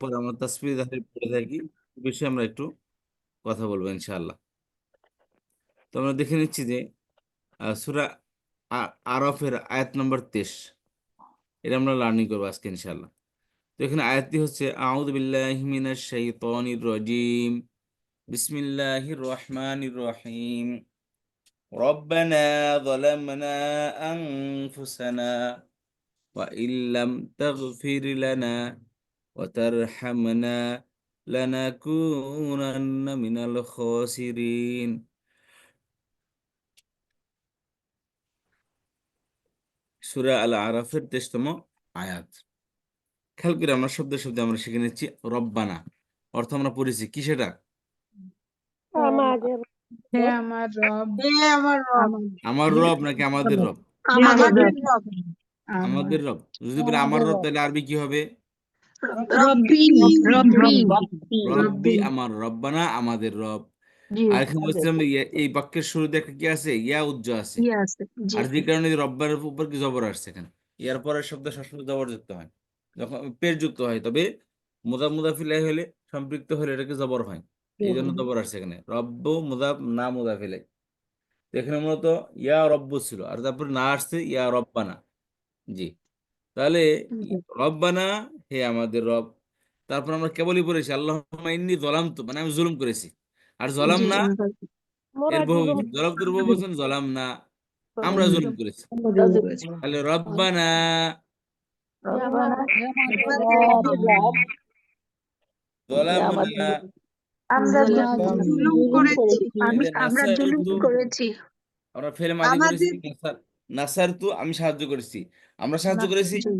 পরে আমরা তাসবিহ তাহলিল পড়ে থাকি, এই বিষয়ে আমরা একটু কথা বলবো ইনশাআল্লাহ। তো আমরা দেখে নিচ্ছি যে সূরা আরাফের আয়াত নম্বর 23, এটা আমরা লার্নিং করবো আজকে ইনশাআল্লাহ। তো এখানে আয়াতটি হচ্ছে আউযু বিল্লাহি মিনাশ শাইতানির রাজিম, বিসমিল্লাহির রহমানির রহিম, রব্বানা যালামনা আনফুসানা ওয়া ইল্লাম তাগফির লানা ওয়া তারহামনা লানাকুনান্না মিনাল খাসিরিন। সূরা আল আরাফের 23তম আয়াত। খেয়াল করে আমরা শব্দে শব্দে আমরা শিখে নিচ্ছি। রব্বানা অর্থ আমরা পড়েছি কি সেটা? আমাদের হে আমার রব, হে আমার রব, আমার রব নাকি আমাদের রব? আমাদের রব, আমাদের রব। যদি বলে আমার রব তাহলে আরবি কি হবে? রব্বি, রব্বি, রব্বি, রব্বি আমার, রব্বানা আমাদের রব। জি আর এখানে বলছিলাম এই বাক্যের শুরুতে একটা কি আছে? ইয়া উজ্জ আছে। জি আছে, জি আর যে কারণে রব্বার উপর কি জবর আসছে এখানে, ইয়ার পরের শব্দ সবসময় জবর যুক্ত হয়, যখন পেশ যুক্ত হয়। তবে মুদাফ মুদাফ ইলাইহি হলে, সম্পৃক্ত হলে এটাকে জবর হয়, এই জন্য জবর আসছে এখানে। রব্ব মুদাফ না মুদাফ ইলাইহি। তো এখানে মূলত ইয়া রব্বু ছিল, আর তারপর না আসছে ইয়া রব্বানা। জি, তাহলে রব্বানা হে আমাদের রব। তারপর আমরা কেবলই পড়েছি আল্লাহুম্মা ইন্নী যালামতু, মানে আমি জুলুম করেছি। আর জলাম জি না মোরা এর বহু জুলুম জলকতুর বহু বচন জলাম না, আমরা জুলুম করেছি। তাহলে রব্বানা হে আমার আমাদের রব, যালামনা, আমরা জুলুম করেছি, এই যে আমরা জুলুম নাসারতু, করেছি। আমরা ফেলে মাদি করেছি। আমাদের নাসারতু আমি সাহায্য করেছি, আমরা সাহায্য করেছি। জি,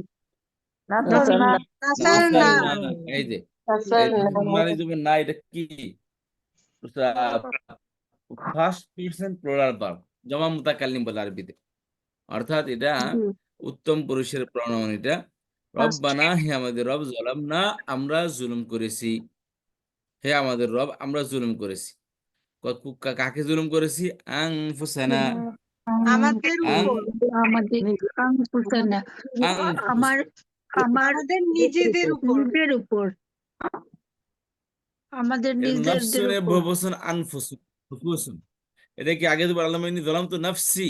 নাসার না, নাসারনা, এই যে এই মানে তুমি না, এটা কি? ফার্স্ট পারসন প্লুরাল ভার্ব, জমা মুতাকাল্লিম বলে আরবিতে। অর্থাৎ এটা জি, উত্তম পুরুষের প্রণয়ন। এটা ফার্স্ট, রব্বানা হে আমাদের রব, যালামনা আমরা জুলুম করেছি, হে আমাদের রব আমরা জুলুম করেছি। কাকে জুলুম করেছি? আনফুসানা, আমাদের আং উপর, আমাদের আনফুসানা, আনফুস আমার আমার আমাদের নিজেদের উপর, নিজের উপর, আমাদের এর নিজেদের নফসুনে উপর। বহুবচন আনফুসুন। এটা কি আগে তো বললাম ইন্নী যালামতু নাফসি,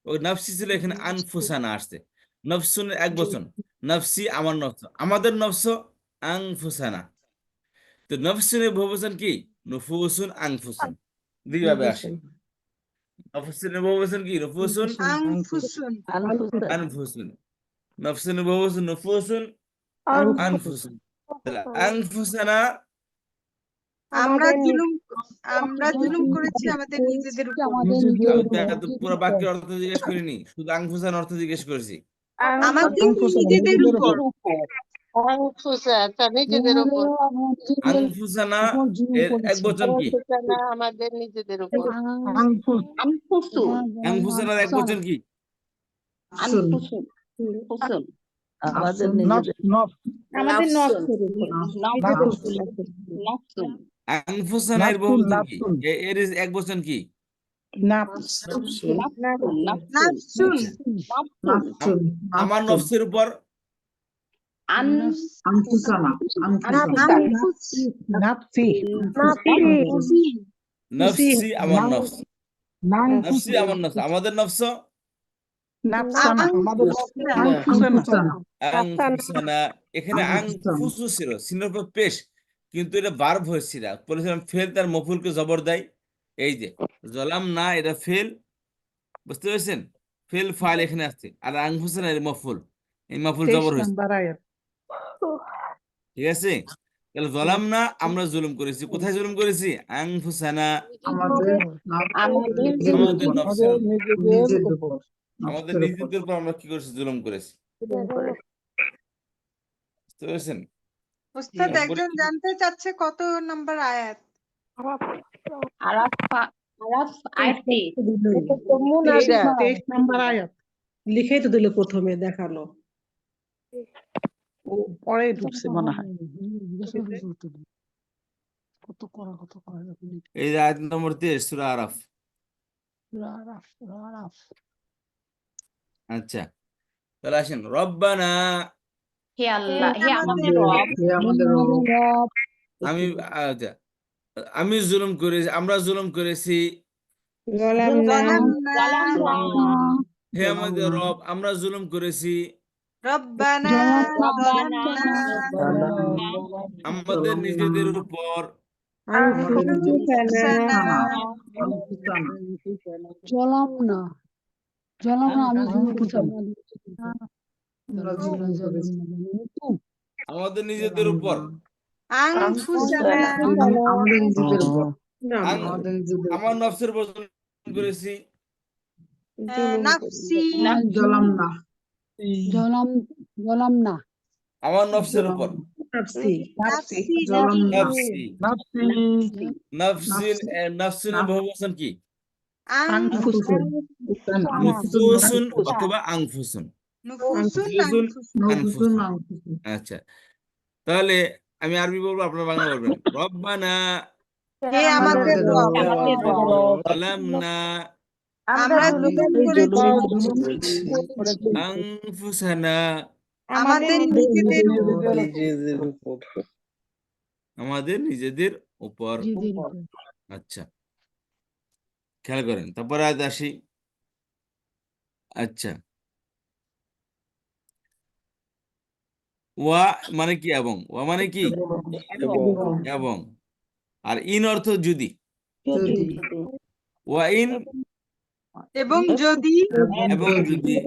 ওই নাফসি ছিল, এখানে আনফুসানা আসছে। নফসুনের এক জি, বচন, নাফসি আমার নফস, আমাদের নফস আনফুসানা। তো নফসুনের বহুবচন কি? নুফুসুন আনফুসুন, দুইভাবে আসে। নফসুনের বহুবচন কি? নুফুসুন আনফুসুন, আনফুসুন। নফসুনের বহুবচন নুফুসুন আনফুসুন। তাহলে আনফুসানা, আমরা আমাদের জুলুম, আমরা জুলুম করেছি আমাদের নিজেদের উপর, আমি তো এত পুরো বাক্যের অর্থ জিজ্ঞেস করিনি, শুধু আনফুসান অর্থ জিজ্ঞেস করেছি। আমাদের নিজেদের উপর, নিজেদের উপর, আনফুসানা এর এক বচন কি? না আমাদের নিজেদের উপর, আনফুস, আনফুসু, আনফুসানার এক বচন কি? আনফুসু, ফুসুন, আমাদের নিজেদের, আমাদের নফসের উপর, নফসুন, আনফুসানা এর বহু বচন কি? এর এক বচন কি? নাফসুন, নাফসুন, আচ্ছা, আমার নফসের উপর নফসি আমার নফস, নফসি আমার নফস, আমাদের নফস আনফুসানা। এখানে আনফুসু ছিল সিনের উপর পেশ, কিন্তু এটা ভার্ব হয়েছিল। বলেছিলাম ফেল তার মফুলকে জবর দেয়। এই যে জলাম না, এটা ফেল, বুঝতে পেরেছেন? ফেল ফাইল এখানে আসছে, আর আনফুসানা এর মফুল, এই মফুল জবর হয়েছে। ঠিক আছে, তাহলে জলাম না আমরা জুলুম করেছি। কোথায় জুলুম করেছি? আনফুসানা, আমাদের আমাদের নফসের উপর। আমাদের নিজেদের উপর আমরা কি করেছি? জুলুম করেছি। বুঝতে পেরেছেন? উস্তাদ তারপরে একজন জানতে চাচ্ছে কত নাম্বার আয়াত? আরাফ, আরাফ আয়াতটি, নাম্বার আয়াত লিখেই তো দিল প্রথমে, দেখালো ও পরে ঢুকছে মনে হয়। এই যে আয়াত নম্বর 23 সূরা আরাফ। আচ্ছা, তাহলে আসেন। রব্বানা হে আল্লাহ, হে আমাদের আমাদের রব, হে আমাদের রব, আমি আচ্ছা, আমি জুলুম করেছি, আমরা জুলুম করেছি। গলাম না গলাম না জালাম না, হে আমাদের রব, আমরা জুলুম করেছি। রব্বানা রব্বানা জালামনা আমাদের নিজেদের উপর আনফুসানা আনফুসানা জলাম না আমি জুলুম করছি আমাদের নিজেদের উপর আনফুসানা আমাদের নিজেদের উপর আং- আমাদের নিজেদের আমার নফসের উপর জুলুম করেছি। নাফসি জলাম না আমার নফসের উপর নাফসি নাফসি জলাম না নফসি নফসিন নফসিনের বহুবচন কি? আনফুসুন নুফুসুন অথবা আনফুসুন। নুফুসুন নুফুসুন নফুসুন আনফুসুন। আচ্ছা, তাহলে আমি আরবি বলবো, আপনারা বাংলা বলবেন। রব্বানা হে আমাদের রব আমাদের রব, যালামনা আমরা জুলুম করেছি আনফুসানা আমাদের নিজেদের আমাদের নিজেদের উপর। আচ্ছা, খেয়াল করেন, তারপরে আজ আসি। আচ্ছা, ওয়া মানে কি? এবং। ওয়া মানে কি? এবং। আর ইন অর্থ যদি। যদি ওয়া ইন এবং যদি এবং যদি।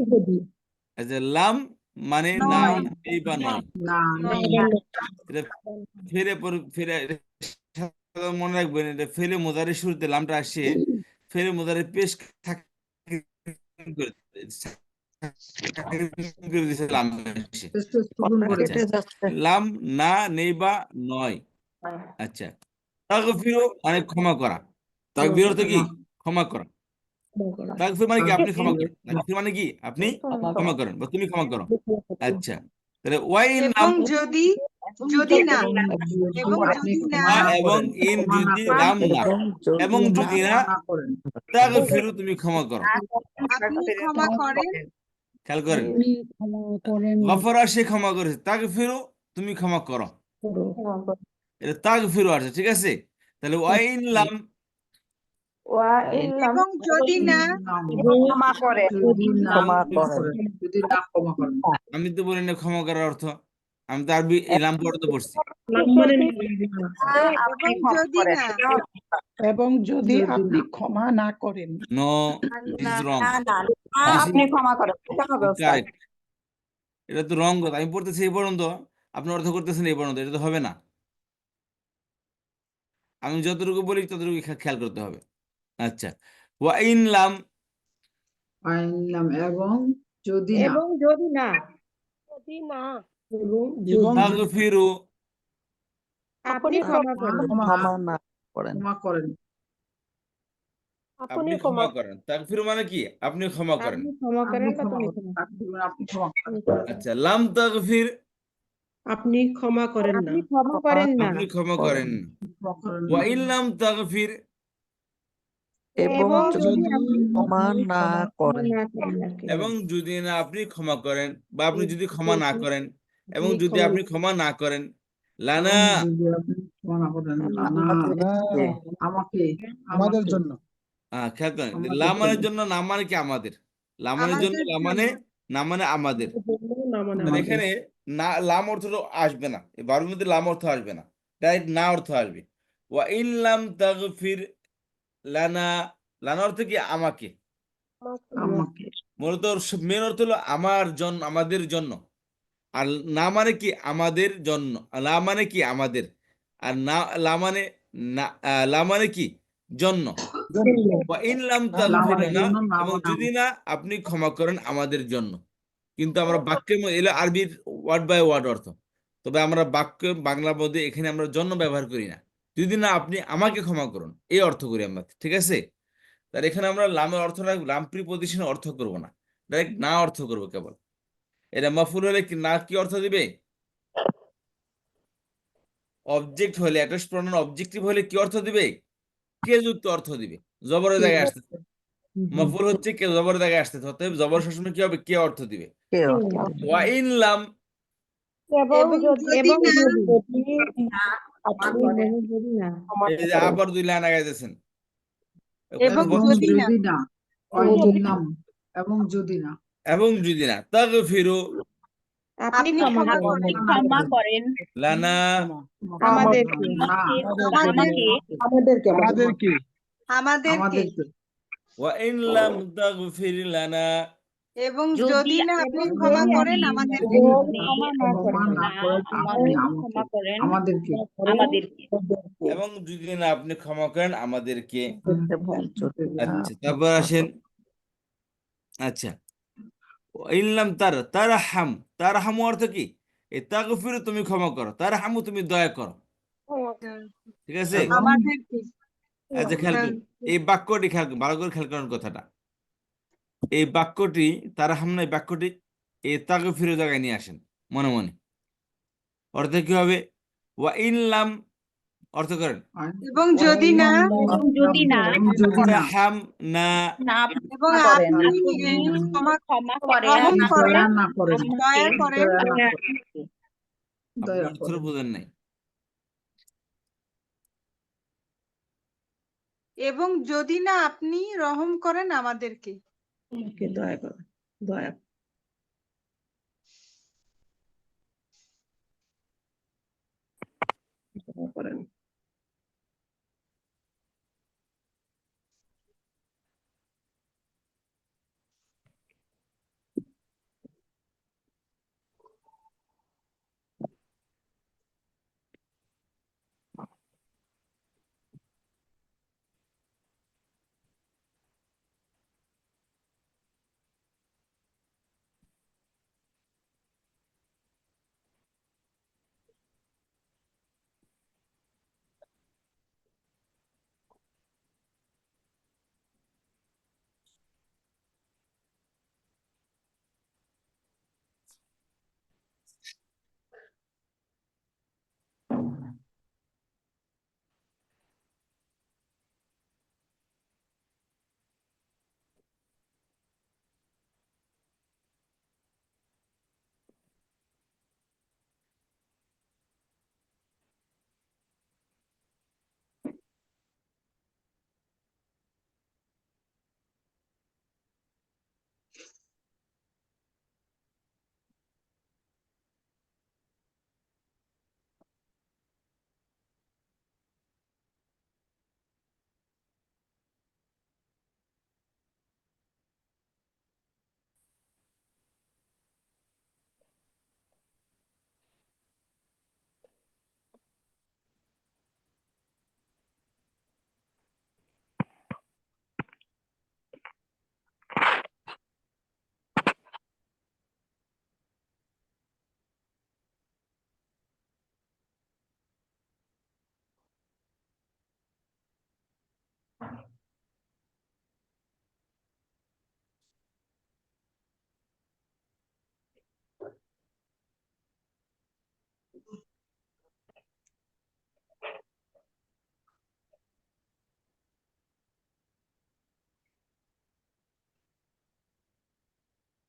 আচ্ছা, লাম মানে না, নয় এই বা নয়। না এটা ফেরে ফেরে মনে রাখবেন, এটা ফেরে মোজারের শুরুতে লামটা আসে, ফেরে মোজারের পেশ করে দিয়েছে লাম এসে। আচ্ছা, লাম না, নেই বা নয়। আচ্ছা, তাগফিরু মানে ক্ষমা করা। তাকবীর অর্থ কি? ক্ষমা করা। তাগফির মানে কি? আপনি ক্ষমা করেন। তাগফির মানে কি? আপনি ক্ষমা করেন বা তুমি ক্ষমা করো। আচ্ছা, তাহলে ওয়াইন এবং যদি যদি না এবং আপনি যদি না ক্ষমা না এবং করেন, ইন ক্ষমা না যদি করেন, লাম না এবং যদি না না করেন, তাগফিরু তুমি ক্ষমা করো। আপনি ক্ষমা করেন খেয়াল করেন, গফরা সে ক্ষমা করেছে, তাগফিরু তুমি ক্ষমা করো। এটা তাগফিরু আছে, ঠিক আছে? তাহলে ওয়াইন লাম এবং যদি না ক্ষমা করে, যদি না ক্ষমা ক্ষমা করেন, যদি না ক্ষমা করেন, আমি তো বলি না ক্ষমা করার অর্থ, আমি তো আরবি ইলাম পড়তে পড়ছি। মানে আপনি এবং ক্ষমা যদি করেন। না এবং যদি যদি আপনি না। ক্ষমা না করেন, নো, ইজ রং। আপনি ক্ষমা করেন, এটা হবে ওস্তাদ। কারেক্ট, এটা তো রং কথা। আমি পড়তেছি এই পর্যন্ত, আপনি অর্থ করতেছেন এই পর্যন্ত, এটা তো হবে না। আমি যতটুকু বলি ততটুকু খেয়াল করতে হবে। আচ্ছা, ওয়া ইন লাম আইনলাম এবং যদি না যদি না তাগফিরু আপনি ক্ষমা করেন, ক্ষমা করেন, আপনি ক্ষমা করেন। তাগফিরু মানে কি? আপনি ক্ষমা করেন। আপনি ক্ষমা আপনি করেন বা ক্ষমা তুমি করেন, ক্ষমা আপনি ক্ষমা করেন, আচ্ছা, লাম তাগফির আপনি ক্ষমা করেন না, ক্ষমা করেন না, আপনি ক্ষমা করেন না। ক্ষমা করেন ওয়া না। ইন লাম তাগফির এবং যদি যদি আপনি ক্ষমা না ক্ষমা না করেন আর কি। এবং যদি না আপনি ক্ষমা করেন, বা আপনি যদি ক্ষমা না করেন, এবং আপনি যদি ক্ষমা আপনি ক্ষমা না করেন, লানা এবং যদি আপনি ক্ষমা না করেন, না আমাকে আমাদের আমাকে জন্য খেয়াল করেন, আমাদের লামানের জন্য। জন্য না মানে কি? আমাদের। লামানের জন্য, আমাদের লামানে জন্য না মানে আমাদের। না মানে তাহলে আমাদের। এখানে না লাম অর্থ আসবে না, এই বারোর মধ্যে লাম অর্থ আসবে না, ডাইরেক্ট না অর্থ আসবে। ওয়া ইন লাম তাগফির লানা, লানা অর্থ কি? আমাকে। আমাকে মূলত মেন অর্থ হলো আমার জন্য, আমাদের জন্য। আর না মানে কি? আমাদের জন্য। লা মানে কি? আমাদের। আর না, লা মানে না, লা মানে কি? জন্য। ওয়া ইন লাম তাগফির আমার লানা, জন্য না এবং মানে যদি না আপনি ক্ষমা করেন আমাদের জন্য। কিন্তু আমরা বাক্যের মধ্যে এলো আরবির ওয়ার্ড বাই ওয়ার্ড অর্থ, তবে আমরা বাক্য বাংলা মধ্যে এখানে আমরা জন্য ব্যবহার করি না। যদি না আপনি আমাকে ক্ষমা করুন, এই অর্থ করি আমরা, ঠিক আছে? তার এখানে আমরা লামের অর্থটা, লাম প্রিপজিশনের অর্থ করব না, ডাইরেক্ট না অর্থ করব কেবল। এটা মাফুল হলে কি না কি অর্থ দিবে? অবজেক্ট হলে, অ্যাটাচ প্রনাউন অবজেক্টিভ হলে কি অর্থ দিবে? কে যুক্ত অর্থ দিবে, জবরের জায়গায় আসতেছে। মাফুল হচ্ছে কে, জবরের জায়গায় আসতেছে, অতএব জবর সবসময় কি হবে? কে অর্থ দিবে। ওয়া ইন লাম এবং এবং যদি যদি না আপনি যদি না এই যে আবার দুই লাইন আগাইতেছেন এবং এবং যদি না যদি না ওয়াইল্লাম এবং যদি না এবং যদি না তাগফিরু আপনি আপনি ক্ষমা ক্ষমা করেন করেন করেন লানা আমাদেরকে আমাদেরকে আমাদেরকে আমাদেরকে ওয়া ইন লাম তাগফির লানা এবং যদি যদি না আপনি এবং ক্ষমা যদি করেন আপনি আমাদেরকে ক্ষমা না করেন আপনি আমাদেরকে এবং যদি না আপনি ক্ষমা করেন আমাদেরকে আচ্ছা আচ্ছা তারপর আসেন আচ্ছা ইনলাম তারহাম তারহাম অর্থ কি এই তাগফিরু তুমি ক্ষমা করো তারহামু তুমি দয়া করো ঠিক আছে এবং আমাদেরকে আচ্ছা খেয়াল করুন এই বাক্যটি খেয়াল করুন ভালো করে খেয়াল করার কথাটা এই বাক্যটি তারহাম না এই বাক্যটি এই তাগফিরু জায়গায় নিয়ে আসেন মনে মনে অর্থ কি হবে ওয়া ইনলাম অর্থ করেন এবং যদি না যদি না তারহাম না এবং আপনি ক্ষমা গ্রহণ করেন দয়া না করেন দয়া করেন আপনি দয়া অর্থটা করেন বোঝেন নাই এবং যদি না আপনি রহম করেন আমাদেরকে দয়া করো দয়া করেন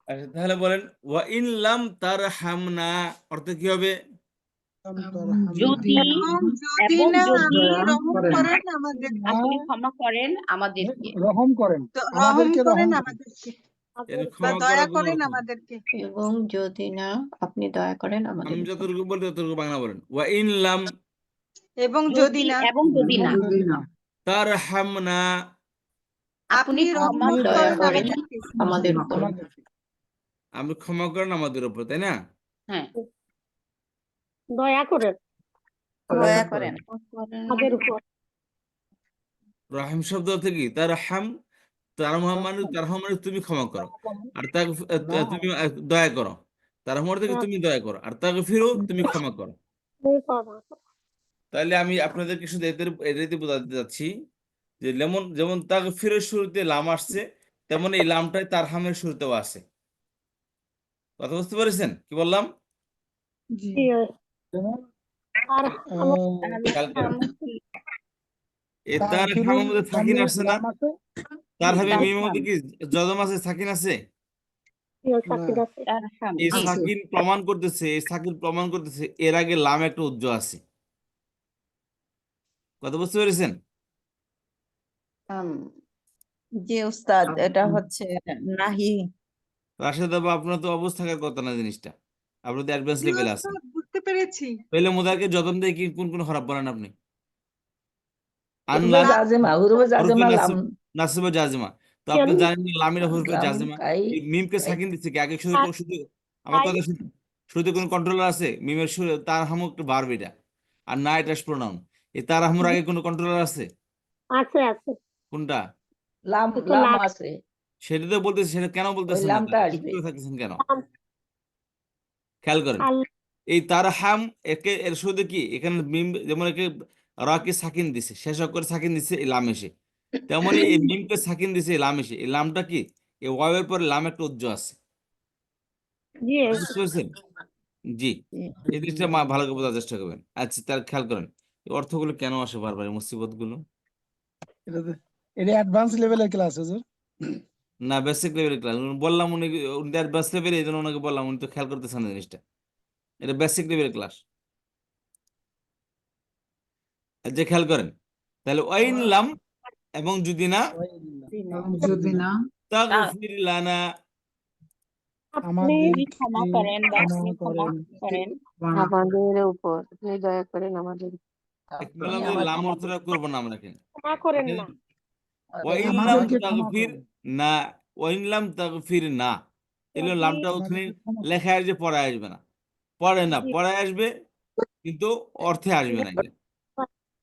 আচ্ছা তাহলে বলেন ওয়া ইন লাম তারহামনা অর্থ কি হবে যদি এবং যদি এবং না যদি আপনি রহম করেন। করেন আমাদেরকে আপনি ক্ষমা করেন আমাদেরকে রহম করেন রহম করেন আমাদেরকে এর বা ক্ষমা দয়া করার কোন করেন অর্থ নেই। আমাদেরকে এবং যদি না আপনি দয়া করেন আমি আমাদের যতটুকু বলি ততটুকু বাংলা বলেন ওয়া ইন লাম এবং যদি না এবং যদি না যদি না তারহামনা আপনি রহম আপনি দয়া করেন করেন আমাদেরকে আমাদের উপর আমি ক্ষমা করেন আমাদের উপর তাই না হ্যাঁ দয়া করেন দয়া করেন আমাদের উপর রহিম শব্দ অর্থ কি তারহাম তারহাম মানে তুমি ক্ষমা করো আর তুমি দয়া করো তারহাম অর্থ কি তুমি দয়া করো আর তাগফিরু তুমি ক্ষমা করো তাহলে আমি আপনাদেরকে শুধু এটাতে বোঝাতে যাচ্ছি যে যেমন তাগফিরের শুরুতে লাম আসছে তেমন এই লামটাই তারহামের শুরুতেও আসে কথা বুঝতে পেরেছেন কি বললাম জি আর খেয়াল করেন এই তারহামের মধ্যে সাকিন আসছে না তারহামে মিমের মধ্যে কি জজম আছে সাকিন আছে তারহাম, এই জি সাকিন প্রমাণ করতেছে, এই সাকিন প্রমাণ করতেছে এর আগে লাম একটা উজ্জ আছে। কথা বুঝতে পেরেছেন? জি উস্তাদ, এটা হচ্ছে নাহি। রাশেদ বাবা, আপনার তো অবস্থা থাকার কথা না জিনিসটা, আপনি তো অ্যাডভান্স জি লেভেলে আছেন। ওস্তাদ, বুঝতে পেরেছি। পেলে মোদাকে যতন দিয়ে কি কোন কোন হরফ বলেন আপনি? হুরুফে আনলাম, জাজেমা, হুরুফে হরফে জাজেমা লাম। নাসিবে জাজিমা। তো আপনি জানেন যে লামের হরফে লাম জাজিমা কাই এই মিমকে কাই সাকিন দিচ্ছে কি আগে? শুধু শুধু আমার কথা শুধু, শুরুতে কোনো কন্ট্রোলার আছে? মিমের শুরু তার হামু একটু ভার্ব এটা, আর না এটা প্রোনাউন। এই তার হামুর আগে কোনো কন্ট্রোলার আছে? কোনটা? লাম, লাম আছে, সেটা তো বলতেছি, সেটা কেন ওই বলতেছেন না লামটা তাহলে? চুপ আসবে। করে থাকতেছেন কেন? খেয়াল করেন, এই তার হাম একে এর শুরুতে কি এখানে মিম, যেমন একে রাকে সাকিন দিছে, শেষ অক্ষরে সাকিন দিছে এই লাম এসে, তেমনি এই মিমকে সাকিন দিছে এই লাম এসে। এই লামটা কি, এই ওয়াবের পরে লাম একটা উজ্জ আছে। বুঝতে পেরেছেন? জি, এই জিনিসটা ভালো করে বোঝার চেষ্টা করবেন। আচ্ছা, তার খেয়াল করেন এই অর্থগুলো কেন আসে বারবার, এই মুসিবত গুলো। এটা অ্যাডভান্স লেভেলের ক্লাস হুজুর। না, বেসিক লেভেলের ক্লাস বললাম, উনি উনি বেস লেভেল, এই জন্য ওনাকে বললাম, উনি তো খেয়াল করতেছেন না জিনিসটা। এটা বেসিক লেভেলের ক্লাস। যে খেয়াল করেন, তাহলে ওয়াইন লাম, এবং যদি না যদি না তাগফির লানা, আমাদের ক্ষমা করেন বা আপনি ক্ষমা করেন আমাদের উপর আপনি দয়া করেন আমাদের। একটু আপনি বললাম যে আমার লাম ক্ষমা অর্থটা করবো না আমরা এখানে। এখানে আমাদের ওয়াইন লাম আমাদেরকে ক্ষমা তাগফির করুন। না, ওয়াইন লাম তাগফির না, এগুলো লামটা ওখানে আমাদেরকে ক্ষমা করুন। লেখা আসবে, পড়ায় আসবে না। পড়ে না, পড়ায় আসবে কিন্তু অর্থে আসবে না এটা।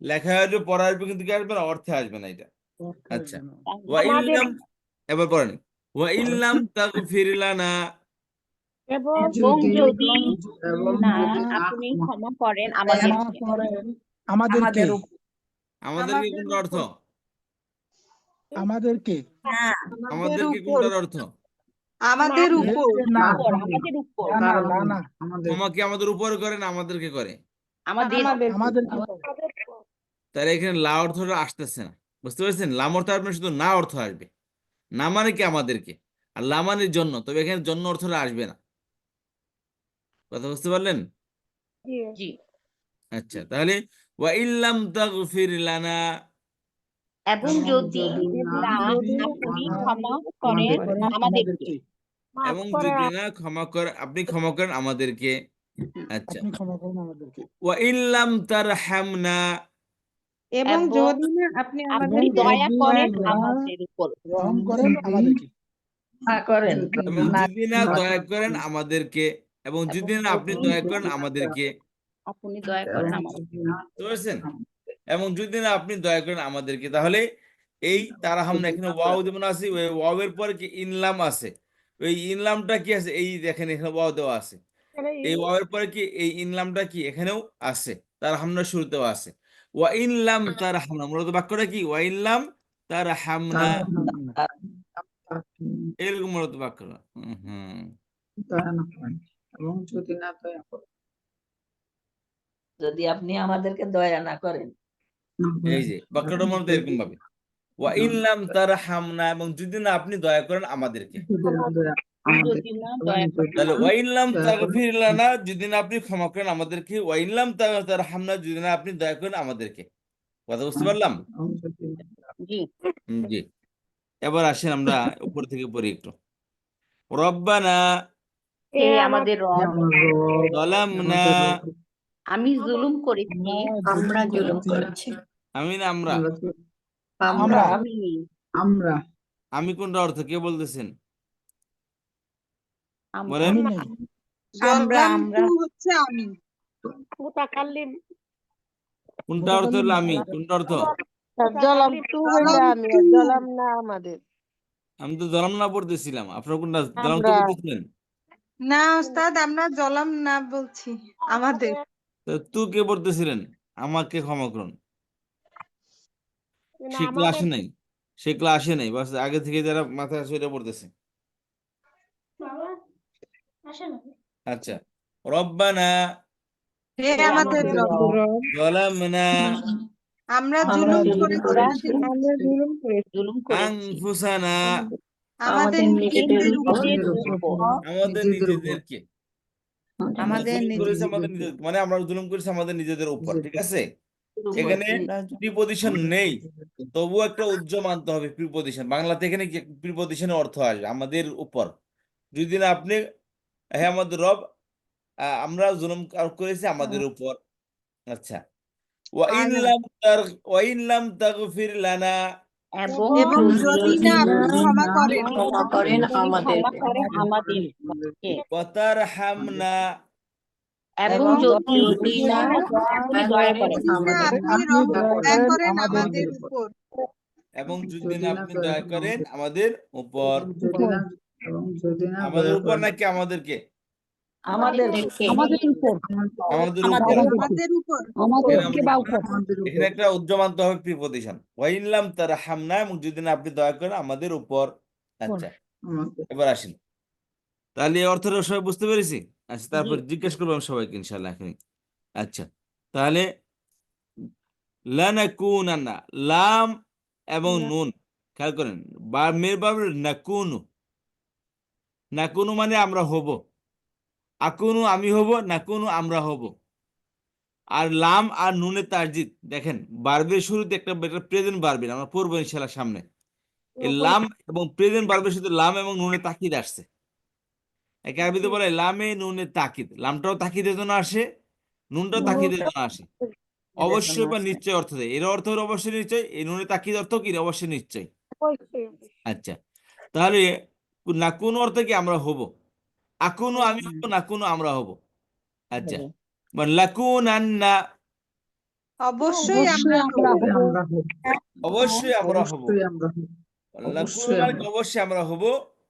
লেখা আসবে, পড়া আসবে, কিন্তু কি আসবে না, অর্থে আসবে না এটা। আচ্ছা, ওয়াইন লাম, এবার পড়েন, ওয়াইন লাম তাগফির লানা, এবং যদি যদি এবং না যদি না আপনি ক্ষমা ক্ষমা করেন ক্ষমা আমাদেরকে। করেন আমাদেরকে, আমাদের উপর আমাদেরকে আমাদের কোনটার অর্থ? উপর, আমাদেরকে না, আমাদের আমাদেরকে উপর, কোনটার অর্থ? আমাদের উপর, না উপর, আমাদের উপর, না না না ক্ষমা কি আমাদের উপরে করে না আমাদেরকে করে? আমাদের আমাদেরকে তাহলে এখানে লা অর্থটা আসতেছে না। বুঝতে পেরেছেন? লাম অর্থ আপনার শুধু না অর্থ আসবে, না মানে কি আমাদেরকে, আর লা মানে জন্য, তবে এখানে জন্য অর্থটা আসবে না। কথা বুঝতে পারলেন? জি, আচ্ছা, তাহলে ওয়া ইল্লাম তাগফির লানা, এবং এবং যদি যদি না না আপনি ক্ষমা করেন আমাদেরকে। এবং যদি না ক্ষমা করে, আপনি ক্ষমা করেন আমাদেরকে। আচ্ছা, আপনি ক্ষমা করুন আমাদেরকে, ওয়া ইল্লাম তারহামনা, এবং এবং যদি না আপনি আপনি আমাদেরকে দয়া যদি করেন না আমাদের উপর। রহম করেন আমাদেরকে, না করেন এবং না, যদি না দয়া করেন আমাদেরকে, এবং এবং যদি না আপনি যদি দয়া করেন আমাদেরকে। আপনি দয়া করেন আমাদের। বুঝতে পেরেছেন? এবং যদি না আপনি দয়া করেন আমাদেরকে, তাহলে এই তারাহাম না, এখানে ওয়াও যেমন আছে, ওই ওয়াও এর পরে কি ইনলাম আছে। ওই ইনলামটা কি আছে, এই দেখেন এখানে ওয়াও দেওয়া আছে। এই ওয়াও এর পরে কি এই ইনলামটা কি এখানেও আছে, তারহামনা শুরুতেও আছে। ওয়া ইনলাম তারহামনা, মূলত বাক্যটা কি, ওয়া ইনলাম তারহামনা, এরকম মূলত বাক্যটা। হুম, দয়া না করেন এবং যদি না দয়া করেন, যদি আপনি আমাদেরকে দয়া না করেন। এই যে বাক্যটা মূলত এরকম ভাবে, ওয়া ইনলাম তারহামনা, এবং যদি না আপনি দয়া করেন আমাদেরকে। যদি না দয়া করেন তাহলে আমাদের। ওয়াইনলাম তাগফির লানা, যদি না আপনি ক্ষমা করেন আমাদেরকে, ওয়াইনলাম তারহামনা, যদি না আপনি দয়া করেন আমাদেরকে। কথা বুঝতে পারলাম? জি, জি, এবার আসেন আমরা উপর থেকে পড়ি একটু। রব্বানা হে আমাদের রব, যালামনা, আমি জুলুম করেছি। আমরা জুলুম করেছি। আমি না আমরা, আমরা আমি আমরা আমি কোনটা অর্থ কে বলতেছেন আমরা বলেন? আমি নাই, জলামটু হচ্ছে আমি। কোনটা অর্থ হলো আমি, কোনটা অর্থ? জলামটু, আমি তো জলাম না পড়তেছিলাম, আপনার কোনটা জলাম তো বলতেছিলেন? না ওস্তাদ, আমরা জলাম না বলছি, আমাদের। তো তু কে পড়তেছিলেন? আমাকে ক্ষমা করুন। সে ক্লাসে নাই, সে ক্লাসে নাই, বাস আগে থেকে যারা মাথায় আছে ওইটা পড়তেছে। আচ্ছা, রব্বানা হে আমাদের রব, যালামনা আমরা আমরা জুলুম জুলুম করেছি। জুলুম করেছি। আনফুসানা আমাদের নিজেদের উপর নিজেদের উপর আমাদের নিজেদের উপর নিজেদেরকে আমরা আমাদের জুলুম করেছি নিজেদের আমাদের নিজেদের মানে আমরা জুলুম করেছি আমাদের নিজেদের উপর, ঠিক আছে? উপর, এখানে জি। প্রিপজিশন নেই, তবুও একটা উজ্জ্ব মানতে হবে প্রিপজিশন। বাংলাতে এখানে কি প্রিপজিশনের অর্থ আসবে আমাদের উপর। যদি না আপনি হে আমাদের রব, আমরা জুলুম করেছি আমাদের উপর। আচ্ছা, ওয়াইন লাম তাগফির লানা, এবং এবং যদি না আপনি ক্ষমা করেন ক্ষমা করেন ক্ষমা আমাদেরকে করেন আমাদেরকে ওয়া তারহামনা, এবং যদি না আপনি দয়া করেন যদি না আপনি দয়া করেন আমাদের উপর এবং যদি যদি না না আপনি দয়া দয়া করেন করেন আমাদের উপর। যদি না আমাদের দয়া উপর করেন নাকি আমাদেরকে? আমাদের আমাদের উপর আমাদের উপর। আমাদের উপর এখানে আমরা আমাদের উপর এখানে একটা উজ্জ্ব মানতে হবে প্রিপজিশন, ওয়াইনলাম তারহামনা, এবং যদি না আপনি দয়া করেন আমাদের উপর। আচ্ছা, আমাদের এবার আসেন, তাহলে এই অর্থটা সবাই বুঝতে পেরেছি। আচ্ছা, তারপর জিজ্ঞেস করবো আমি সবাইকে ইনশাল্লাহ এখানে। আচ্ছা, তাহলে লানাকুনান্না, লাম এবং নুন, খেয়াল করেন, মের বাব নাকুনু, নাকুনু মানে আমরা হব, আকুনু আমি হব, নাকুনু আমরা হব। আর লাম আর নুনের তারজিদ দেখেন, বার্বের শুরুতে একটা প্রেজেন্ট বার্বের আমরা পড়বো ইনশাল্লাহ সামনে। এই লাম এবং প্রেজেন্ট বার্বের সাথে লাম এবং নুনের তাকিদ আসছে। একে আরবিতে বলে লামে নুনের তাকিদ, লামটাও তাকিদের জন্য আসে, নুনটাও তাকিদের জন্য আসে। অবশ্যই বা নিশ্চয় অর্থ দেয়, এর অর্থ হলো অবশ্যই নিশ্চয়, এই নুনের তাকিদ অর্থ কি অবশ্যই নিশ্চয়। আচ্ছা, তাহলে না কোন অর্থে কি আমরা হব, আকুনু আমি হব, না কোনো আমরা হব। আচ্ছা, মানে লাকুনান্না, অবশ্যই আমরা হব আমরা হব অবশ্যই আমরা হব, অবশ্যই আমরা হব লাকুনু অবশ্যই মানে কি আমরা অবশ্যই আমরা হব।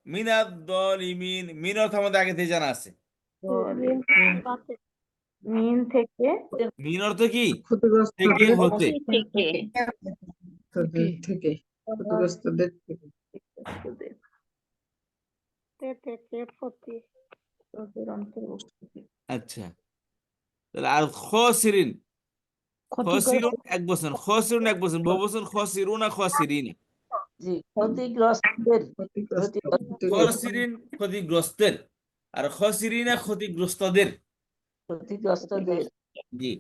মিনাদ দলিমিন, মিন অর্থ আমাদের আগে থেকে জানা আছে। মিন থেকে মিন অর্থ কি? থেকে ক্ষতিগ্রস্তদের হতে। থেকে থেকে ক্ষতিগ্রস্তদের থেকে আচ্ছা, তাহলে আর খসিরিন, খসিরুন এক বছর, খসিরুন এক বছর, বহু বছর খসিরুনা খসিরিন, জি, ক্ষতিগ্রস্তদের ক্ষতিগ্রস্তদের খসিরিন ক্ষতিগ্রস্তের, আর খসিরিনা ক্ষতিগ্রস্তদের। ক্ষতিগ্রস্তদের জি,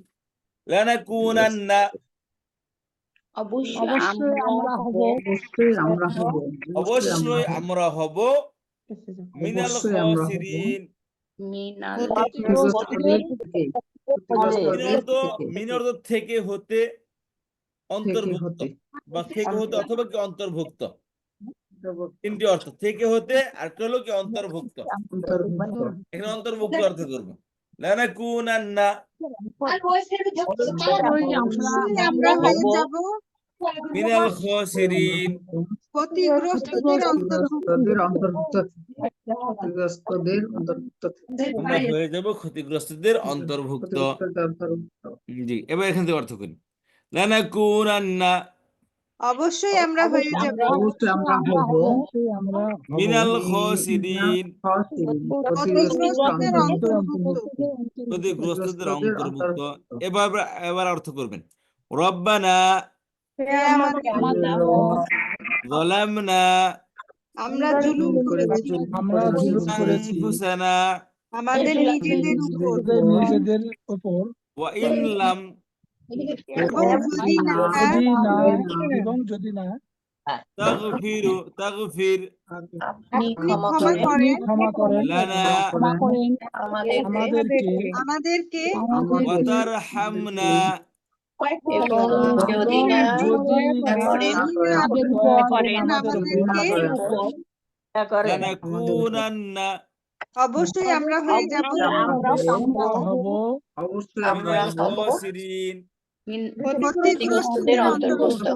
লানাকুনান্না, অবশ্যই আমরা হব অবশ্যই আমরা হব অবশ্যই আমরা হব, মিনাল অবশ্যই আমরা হব খসিরিন। মিনাল ক্ষতিগ্রস্তদের থেকে ক্ষতিগ্রস্তদের থেকে মিন অর্থ থেকে হতে, অন্তর্ভুক্ত, হতে বা থেকে হতে অথবা কি অন্তর্ভুক্ত, তিনটি অর্থ, থেকে হতে আর একটা হলো কি অন্তর্ভুক্ত। অন্তর্ভুক্ত এখানে অন্তর্ভুক্ত অর্থ করবো, লানাকুনান্না, অবশ্যই আমরা হয়ে যাব মিনাল খসিরিন, ক্ষতিগ্রস্তদের অন্তর্ভুক্ত ক্ষতিগ্রস্তদের অন্তর্ভুক্ত ক্ষতিগ্রস্তদের অন্তর্ভুক্ত আমরা হয়ে যাব ক্ষতিগ্রস্তদের অন্তর্ভুক্ত। ক্ষতিগ্রস্তদের অন্তর্ভুক্ত জি, এবার এখান থেকে অর্থ করি, লানাকুনান্না অবশ্যই আমরা হয়ে যাব অবশ্যই আমরা হব মিনাল খসিরিন, ক্ষতিগ্রস্তদের অন্তর্ভুক্ত ক্ষতিগ্রস্তদের অন্তর্ভুক্ত। এবার এবার অর্থ করবেন, রব্বানা হে আমাদের যালামনা আমরা জুলুম করেছি আনফুসানা আমাদের নিজেদের উপর ওয়া ইন লাম এবং যদি না তাগফির আপনি ক্ষমা করেন লানা আমাদেরকে ওয়া তারহামনা যদি না আমাদেরকে লানাকুনান্না অবশ্যই আমরা হয়ে যাব অবশ্যই আমরা মিনাল হব খসিরিন। ক্ষতিগ্রস্তদের অন্তর্ভুক্ত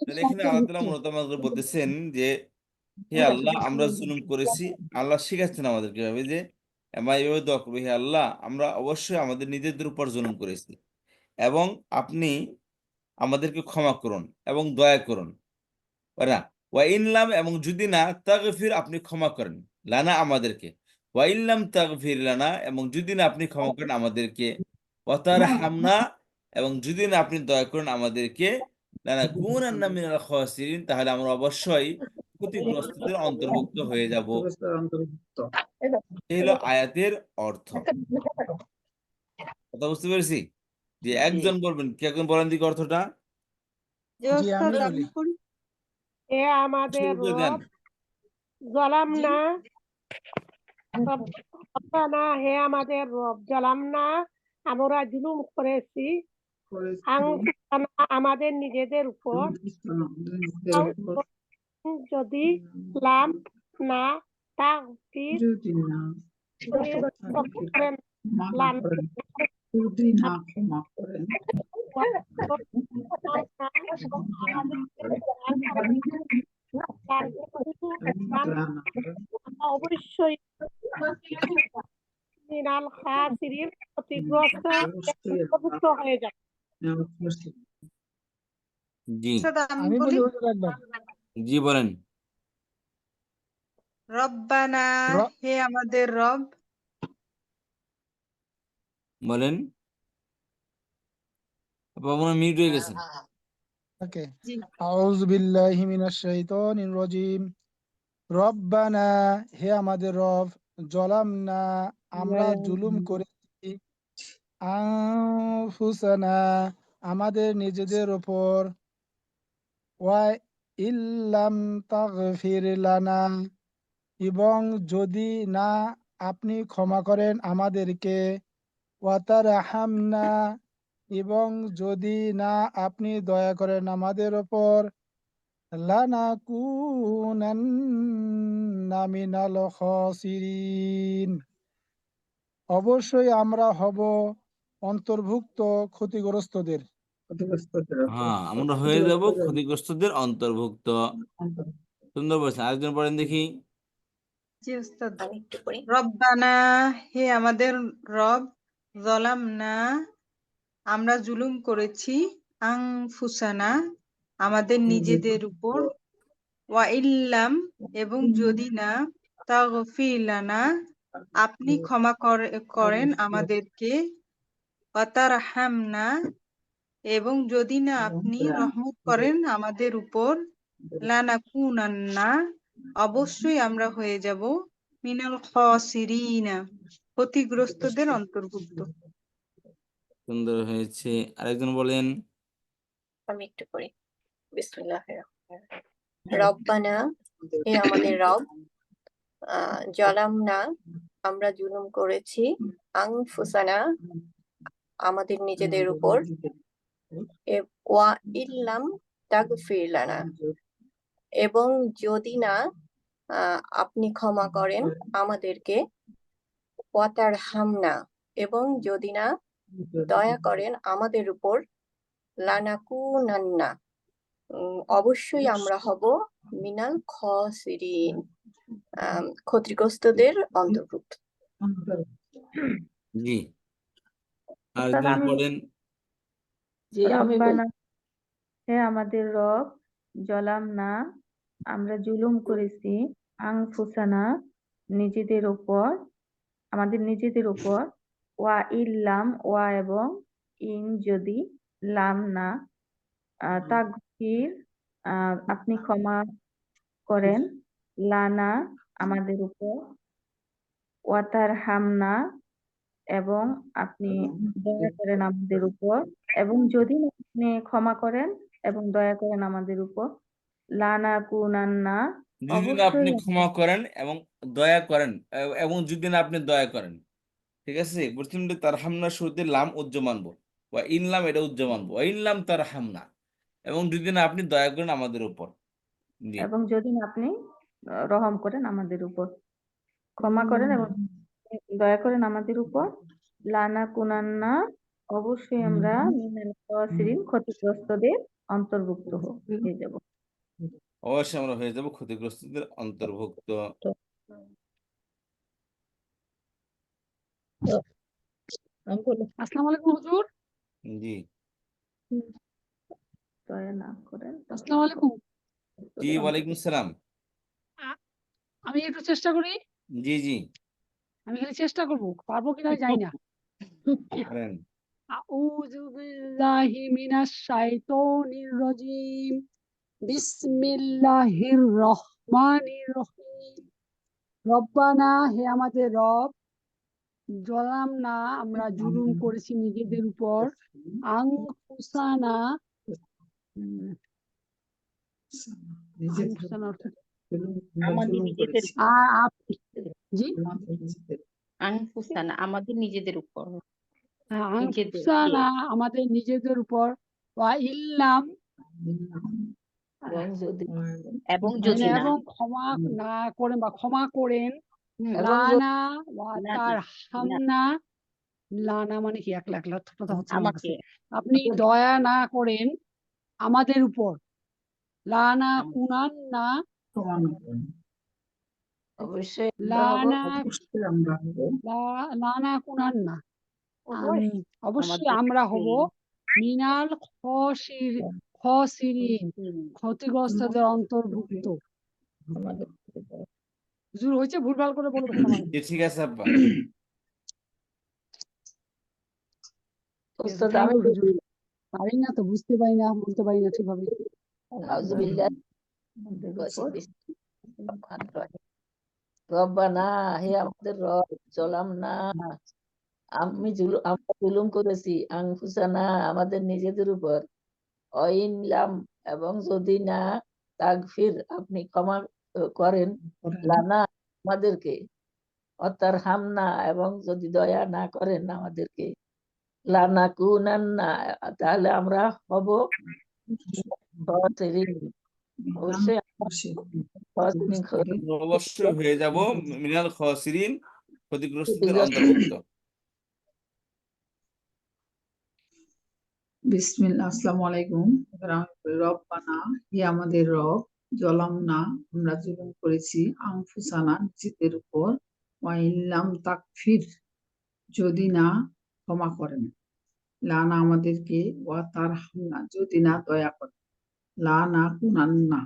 তাহলে এখানে আল্লাহ তাআলা মূলত আমাদের বলতেছেন যে হে আল্লাহ আমরা জুলুম করেছি। আল্লাহ শিখাচ্ছেন আমাদের কিভাবে, যে আমরা এইভাবে দোয়া করবো, হে আল্লাহ আমরা অবশ্যই আমাদের নিজেদের উপর জুলুম করেছি, এবং আপনি আমাদেরকে ক্ষমা করুন এবং দয়া করুন। না, ওয়া ইনলাম এবং যদি না তাগফির আপনি ক্ষমা করেন, লানা আমাদেরকে, ওয়া ইনলাম তাগফির লানা এবং যদি না আপনি ক্ষমা করেন আমাদেরকে, ওয়া তারহামনা এবং যদি না আপনি দয়া করেন আমাদেরকে, লানাকুনান্না মিনাল খাসিরিন তাহলে আমরা অবশ্যই ক্ষতিগ্রস্তদের অন্তর্ভুক্ত হয়ে যাব। ক্ষতিগ্রস্তের অন্তর্ভুক্ত। এই হলো আয়াতের অর্থ। কথা বুঝতে পেরেছি? যে একজন বলবেন, কে একজন বলেন দিকে অর্থটা জি ওস্তাদ আমি করি। হে আমাদের শুরু করে দেন। রব জালামনা রব্বানা, হে আমাদের রব জালামনা, আমরা জুলুম করেছি আনফুসানা, আমাদের নিজেদের উপর, আও যদি লাম না তাগফির যদি না করেন ক্ষমা করেন, যদি না ক্ষমা করেন, অবশ্যই মিনাল খাসিরিন, ক্ষতিগ্রস্ত অন্তর্ভুক্ত হয়ে যাবে। জি ওস্তাদ আমি বলি। জি বলেন। রব্বানা, হে আমাদের রব। বলেন। আপনার মিউট হয়ে গেছে। ওকে, জি আউযু বিল্লাহি মিনাশ শাইতানির রাজিম। রব্বানা, হে আমাদের রব, জলামনা, আমরা জুলুম করেছি, আনফুসানা, আমাদের নিজেদের উপর, ওয়া ইল্লাম তাগফির লানা, এবং যদি না আপনি ক্ষমা করেন আমাদেরকে, ওয়াতারহামনা, এবং যদি না আপনি দয়া করেন আমাদের উপর, লানাকুনান্না মিনাল খাসিরিন, অবশ্যই আমরা হব অন্তর্ভুক্ত ক্ষতিগ্রস্তদের। হ্যাঁ, আমরা হয়ে যাব ক্ষতিগ্রস্তদের অন্তর্ভুক্ত। সুন্দর বলছেন। আরেকজন পড়েন দেখি। জি ওস্তাদ রব্বানা, হে আমাদের রব, জালামনা, আমরা জুলুম করেছি, আনফুসানা, আমাদের নিজেদের উপর, ওয়া ইল্লাম, এবং যদি না তাগফির লানা, আপনি ক্ষমা করেন আমাদেরকে, ওয়া তারহামনা, এবং যদি না আপনি রহমত করেন আমাদের উপর, লানাকুনান্না, অবশ্যই আমরা হয়ে যাব, মিনাল খাসিরিনা, ক্ষতিগ্রস্তদের অন্তর্ভুক্ত। সুন্দর হয়েছে। আরেকজন বলেন। আমি একটু করি। বিসমিল্লাহির রহমানির রহিম। রব্বানা, হে আমাদের রব, জালামনা, আমরা জুলুম করেছি, আনফুসানা, আমাদের নিজেদের উপর, ওয়া ইল্লাম তাগফির লানা, এবং যদি না আপনি ক্ষমা করেন আমাদেরকে, ওয়াতারহামনা, এবং যদি না দয়া করেন আমাদের উপর, লানাকুনান্না, অবশ্যই আমরা হব মিনাল খাসিরিন, ক্ষতিগ্রস্তদের অন্তর্ভুক্ত। জি আরেকজন পড়েন। জি আমি বলি। রব্বানা, হে আমাদের রব, জালামনা, আমরা জুলুম করেছি, আনফুসানা, নিজেদের উপর, আমাদের নিজেদের উপর, ওয়া ইল্লাম, ওয়া এবং ইন যদি, লাম না, তাগফির, আপনি ক্ষমা করেন, লানা, আমাদের উপর, ওয়াতারহামনা, এবং আপনি দয়া করেন আমাদের উপর, এবং যদি না আপনি ক্ষমা করেন এবং দয়া করেন আমাদের উপর, লানাকুনান্না, যদি না আপনি অবশ্যই ক্ষমা করেন এবং দয়া করেন, এবং যদি না আপনি দয়া করেন, ঠিক আছে। বুঝছেন? তার হামনা শুরুতে লাম উজ্জ মানবো, বা ইনলাম এটা উজ্জ মানবো, ইনলাম তার হামনা, এবং যদি না আপনি দয়া করেন আমাদের উপর। জি এবং যদি না আপনি রহম করেন আমাদের উপর, ক্ষমা করেন এবং দয়া করেন আমাদের উপর, লানাকুনান্না, অবশ্যই আমরা মিনাল খাসিরিন, ক্ষতিগ্রস্তদের অন্তর্ভুক্ত হয়ে যাব। অবশ্যই আমরা হয়ে যাব ক্ষতিগ্রস্তদের অন্তর্ভুক্ত। আসসালামু আলাইকুম হুজুর। জি দয়া না করেন। আসসালামু আলাইকুম। জি ওয়ালাইকুম সালাম। আমি একটু চেষ্টা করি। জি জি আমি খালি চেষ্টা করব, পারবো কিনা জানি না। করেন। আউযু বিল্লাহি মিনাশ শাইতানির রাজিম। বিসমিল্লাহির রহমানির রহিম রব্বানা হে আমাদের রব জালামনা আমরা জুলুম করেছি নিজেদের উপর আনফুসানা আনফুসানা অর্থ কি? আমাদের নিজেদের জি আনফুসানা আমাদের নিজেদের উপর নিজেদের আনফুসানা আমাদের নিজেদের উপর ওয়া ইল্লাম এবং যদি এবং যদি না এবং ক্ষমা না করেন বা ক্ষমা করেন এবং লানা ওয়া না, তার না, হামনা লানা মানে কি একলা একলা কথা হচ্ছে আমার আমাকে কাছে আপনি দয়া না করেন আমাদের উপর লানা কুনান না অবশ্যই লানা অবশ্যই আমরা হব লানা কুনান না অবশ্যই আমাদের আমরা হব মিনাল খসিরিন ক্ষতিগ্রস্তদের অন্তর্ভুক্ত আমাদের হুজুর হয়েছে ভুলভাল করে বলবেন না জি, ঠিক আছে আব্বা। উস্তাদ আমি হুজুর পারি না তো বুঝতে পারি না বলতে পারি না ঠিকভাবে নাউজুবিল্লাহ রব্বানা হে আমাদের রব জালামনা আমরা জুলুম করেছি আনফুসানা আমাদের নিজেদের উপর অইনলাম এবং যদি না তাগফির আপনি ক্ষমা করেন লানা আমাদেরকে অতার হামনা এবং যদি দয়া না করেন আমাদেরকে লানা কুনান্না তাহলে আমরা হব খসিরিন। অবশ্যই খসিরিন অবশ্যই হয়ে যাব মিনাল খসিরিন ক্ষতিগ্রস্তদের অন্তর্ভুক্ত। বিসমিল্লাহ আসসালামু আলাইকুম রব্বানা হে আমাদের রব জালামনা আমরা জুলুম করেছি আনফুসানা নিজেদের উপর ওয়া ইল্লাম তাগফির যদি না ক্ষমা করেন লানা আমাদেরকে ওয়া তারহামনা যদি না দয়া করেন লানা কুনান্না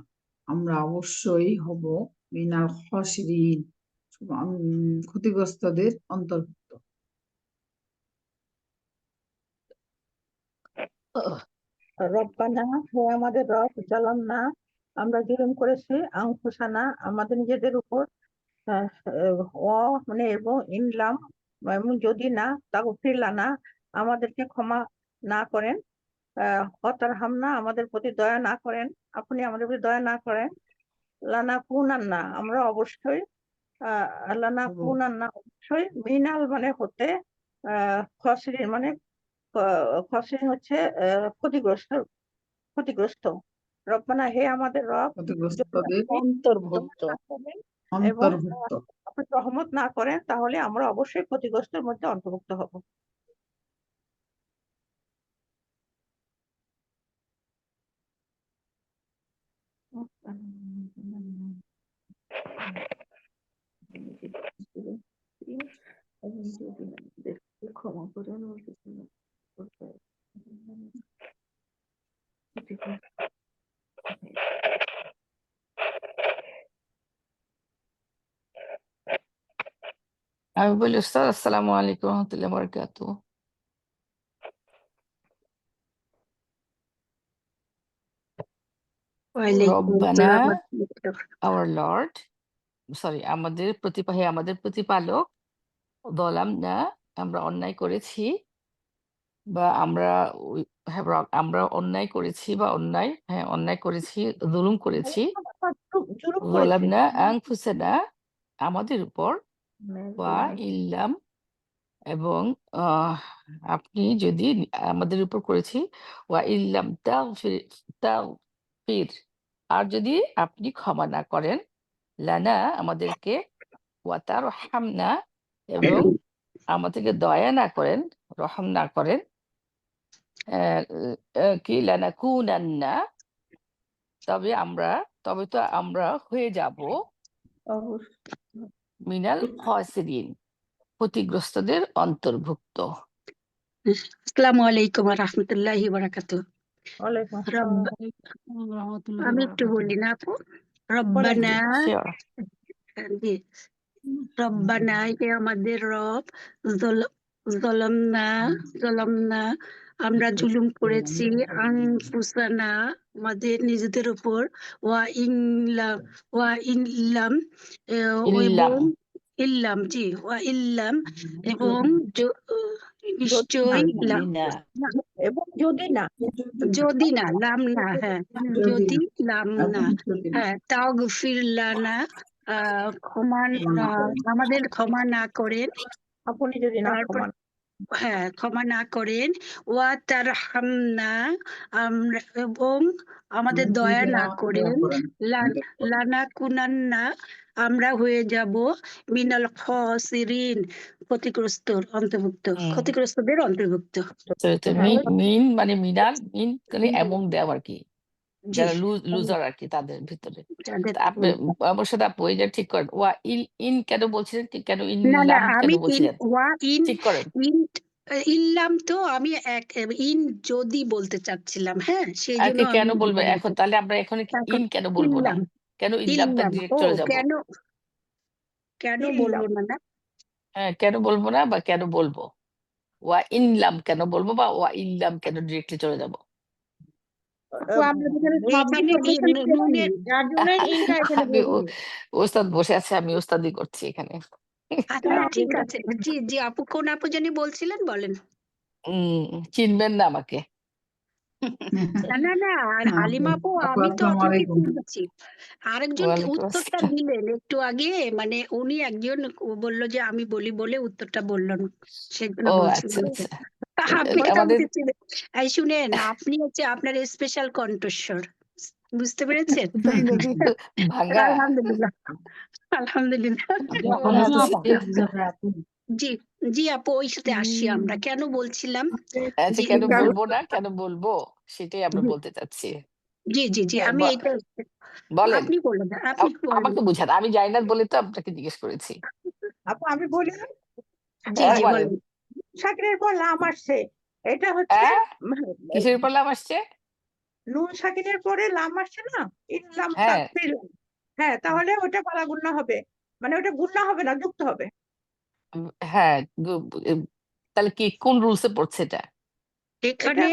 আমরা অবশ্যই হব মিনাল খসিরিন ক্ষতিগ্রস্তদের অন্তর্ভুক্ত। রব্বানা হে আমাদের রব জালামনা আমরা জুলুম করেছি আনফুসানা আমাদের নিজেদের উপর মানে এবং ইনলাম এবং যদি না তাগফির লানা আমাদেরকে ক্ষমা না করেন অতার হামনা আমাদের প্রতি দয়া না করেন আপনি আমাদের প্রতি দয়া না করেন লানা কুনান্না আমরা অবশ্যই লানা কুনান্না অবশ্যই মিনাল মানে হতে খসরিন মানে খসরিন হচ্ছে ক্ষতিগ্রস্ত রব্বানা হে আমাদের রব ক্ষতিগ্রস্তদের অন্তর্ভুক্ত এবং অন্তর্ভুক্ত। আপনি রহমত না করেন তাহলে আমরা অবশ্যই ক্ষতিগ্রস্তের মধ্যে অন্তর্ভুক্ত হব। ক্ষমা করেন আমি বলি উস্তাদ আসসালামু আলাইকুম রহমতুল্লাহ বারাকাতুহু। রব্বানা আওয়ার লর্ড আমাদের প্রতিপালক যালামনা আমরা অন্যায় করেছি বা আমরা অন্যায় করেছি বা অন্যায় করেছি জুলুম করেছি যালামনা আনফুসানা আমাদের উপর ওয়া ইল্লাম এবং আপনি যদি আমাদের উপর করেছি ওয়া ইল্লাম তাগফির আর যদি আপনি ক্ষমা না করেন লানা আমাদেরকে ওয়া তারহামনা এবং আমাদেরকে দয়া না করেন রহম না করেন কি লানাকুনান্না তবে তো আমরা হয়ে যাব মিনাল খসিরিন ক্ষতিগ্রস্তদের অন্তর্ভুক্ত। আসসালামু আলাইকুম ওয়া রাহমাতুল্লাহি ওয়া বারাকাতুহু। ওয়ালাইকুম আসসালাম। আমি একটু বলি না আপু রব্বানা Sure. জি, রব্বানা হে আমাদের রব জলামনা আমরা জুলুম করেছি আনফুসানা আমাদের নিজেদের উপর ওয়া ইল্লাম ইল্লাম এবং ইল্লাম জি ওয়া ইল্লাম এবং যদি না নিশ্চয়ই যদি না এবং যদি না যদি না লাম না হ্যাঁ যদি যদি লাম না এবং যদি না হ্যাঁ তাগফির লানা ক্ষমা আমাদের ক্ষমা না করেন আপনি যদি না তারপর ক্ষমা হ্যাঁ ক্ষমা না করেন ওয়া তারহামনা আমরা এবং আমাদের দয়া না করেন লানা কুনান্না আমরা হয়ে যাব মিনাল খসিরিন ক্ষতিগ্রস্তদের অন্তর্ভুক্ত মিন মানে মিনাল মিন মানে এমন দেওয়া আর কি জি যারা লুজার আর কি তাদের ভিতরে যাদের তা আপনি অবশ্যই আপু এটা ঠিক করেন ওয়া ইন কেন বলছিলেন কেন না না ইনলাম কেন আমি বলছিলেন ইন ঠিক করেন ইন ইল্লাম তো আমি ইন যদি বলতে চাচ্ছিলাম হ্যাঁ সেই আর জন্য কি আমি কেন বলবে ইল্লাম এখন তাহলে আমরা এখন এখন ইন কেন বলবো না ইল্লাম কেন ইল্লামটা ইল্লাম ডিরেক্ট ও চলে যাব কেন কেন বলবো না না হ্যাঁ কেন বলবো না বা কেন বলবো ওয়া ইনলাম কেন বলবো বা ওয়া ইল্লাম কেন ডিরেক্টলি চলে যাব এখানে নুনের আমি ওস্তাদ বসে আছে আমি ওস্তাদি করছি এখানে আচ্ছা ঠিক আছে জি জি আপু কোন আপু জানি বলছিলেন বলেন চিনবেন না আমাকে না না না আর হালিমা আপু আমি তো আসসালামু আপনাকে আলাইকুম। চিনছি আরেকজন ওয়ালাইকুম উত্তরটা আসসালাম দিলেন একটু আগে মানে উনি একজন বললো যে আমি বলি বলে উত্তরটা বললেন সেজন্য ও বলছিলাম আচ্ছা আপনি তো আমাদের আমাকে চিনেন এই শুনেন আপনি হচ্ছে আপনার স্পেশাল কণ্ঠস্বর বুঝতে পেরেছেন ভাঙা আলহামদুলিল্লাহ আলহামদুলিল্লাহ জি জি আপু ওই সাথে আসছি আমরা কেন বলছিলাম আচ্ছা জি কেন বলবো না কেন বলবো সেটাই আমরা বলতে চাচ্ছি জি জি জি আমি এইটা বলেন আপনি বললেন আপনি আমাকে বলেন বুঝান আমি জানি না বলে তো আপনাকে জিজ্ঞেস করেছি আপু আমি বলি জি হ্যাঁ জি বলেন বলেন সাকিরের পর লাম আসছে এটা হচ্ছে হ্যাঁ কিসের উপর লাভ আসছে নুন সাকিনের পরে লাম আসছে না ইল্লাম হ্যাঁ তাকফির হ্যাঁ তাহলে ওটা পালা গুন্না হবে মানে ওটা গুন্না হবে না যুক্ত হবে হ্যাঁ তাহলে কি কোন রুলসে পড়ছে এটা এখানে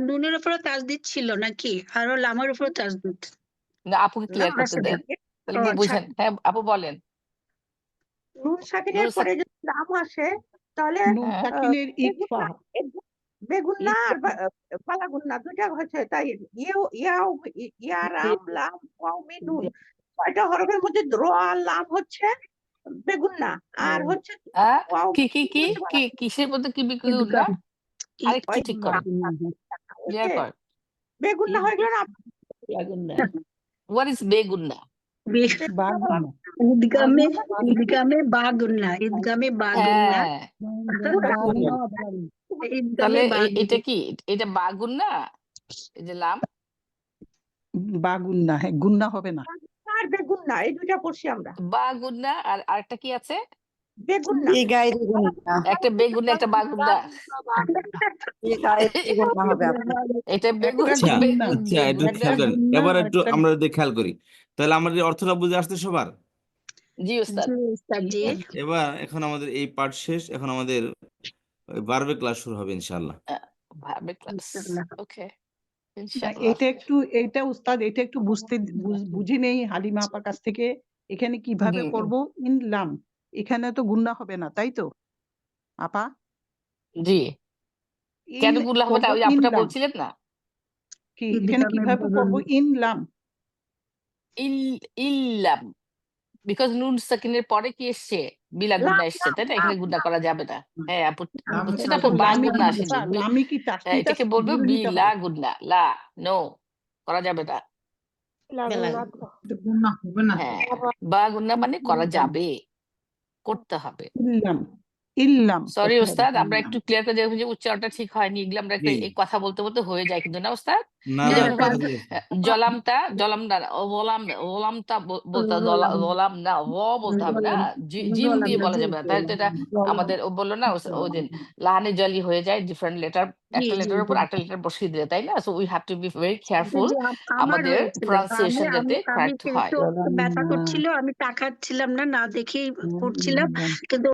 নুনের উপরে তাজদিদ ছিল নাকি আরো লামার উপরে তাজদিদ না আপুকে ক্লিয়ার করতে আচ্ছা দেন তাহলে ও কি আচ্ছা বুঝেন হ্যাঁ আপু বলেন নুন সাকিনের নুন পরে যদি লাম আসে তাহলে হ্যাঁ বেগুন্না আর পালা গুন্না দুটা হচ্ছে তাই ইয়াও ইয়া রাম লাম ওয়াও মিম নুন ছয়টা হরফের মধ্যে র আর লাম হচ্ছে বেগুন্না আর হচ্ছে ওয়াও কি কি কি কি কিসের মধ্যে কি বিক্রি না আরেকটু ঠিক করেন ক্লিয়ার করেন বেগুন্না হয়ে গেল না হোয়াট ইজ বেগুন্না ঈদগামে বাগুন্না ঈদগামে বাগুন্না হ্যাঁ তাহলে এটা কি এটা বাগুন্না এই যে লাম বাগুন্না হ্যাঁ গুন্না হবে না আর বেগুন্না এই দুইটা পড়ছি আমরা বাগুন্না আর আরেকটা কি আছে বেগুন্না একটা বেগুন্না একটা বাগুন্না এটা বেগুন আচ্ছা বেগুন আচ্ছা একটু বেগুন খেয়াল করেন এবার একটু আমরা যদি খেয়াল করি তাহলে আমাদের অর্থটা বুঝে আসছে সবার জি ওস্তাদ জি এবার এখন আমাদের এই পার্ট শেষ এখন আমাদের বারবে ক্লাস শুরু হবে ইনশাআল্লাহ ভাবে ক্লাস ওকে এটা উস্তাদ এটা একটু বুঝি নেই হালিমা আপার কাছ থেকে এখানে কিভাবে করব ইনলাম এখানে তো গুন্না হবে না তাই তো আপা জি কেন গুলা হবে না ওই আপুটা ইনলাম বলছিলেন না কি এখানে কিভাবে করব ইনলাম ইল্লাম বিকজ নুন সাকিনের পরে কি এসছে বিলা গুন্না এসছে তাই না এখানে গুন্না করা যাবে না হ্যাঁ আপু বুঝছেন আপু বা গুন্না আসেনি আমি কি হ্যাঁ এটাকে বলবো বিলা গুন্না লা নো করা যাবে না গুন্না হবে না হ্যাঁ বা গুন্না মানে করা যাবে করতে হবে ইল্লাম ইল্লাম সরি ওস্তাদ আমরা একটু ক্লিয়ার করে দেখব যে উচ্চারণটা ঠিক হয়নি এগুলো আমরা একটা জি। এই কথা বলতে বলতে হয়ে যায় কিন্তু না ওস্তাদ না এই না যেমন কথা বলছি। জলামটা বলতে ওলাম না ও বলতে হবে না জিম দিয়ে বলা যাবে না তাহলে তো এটা আমাদের ও বললো না ও যে লাহানে জলি হয়ে যায় ডিফারেন্ট লেটার একটা লেটার উপর একটা লেটার বসিয়ে দিলে তাই না so we have to be very careful আমাদের প্রনাউন্সিয়েশন যাতে কারেক্ট হয় ব্যথা করছিল আমি তাকাচ্ছিলাম না দেখেই পড়ছিলাম কিন্তু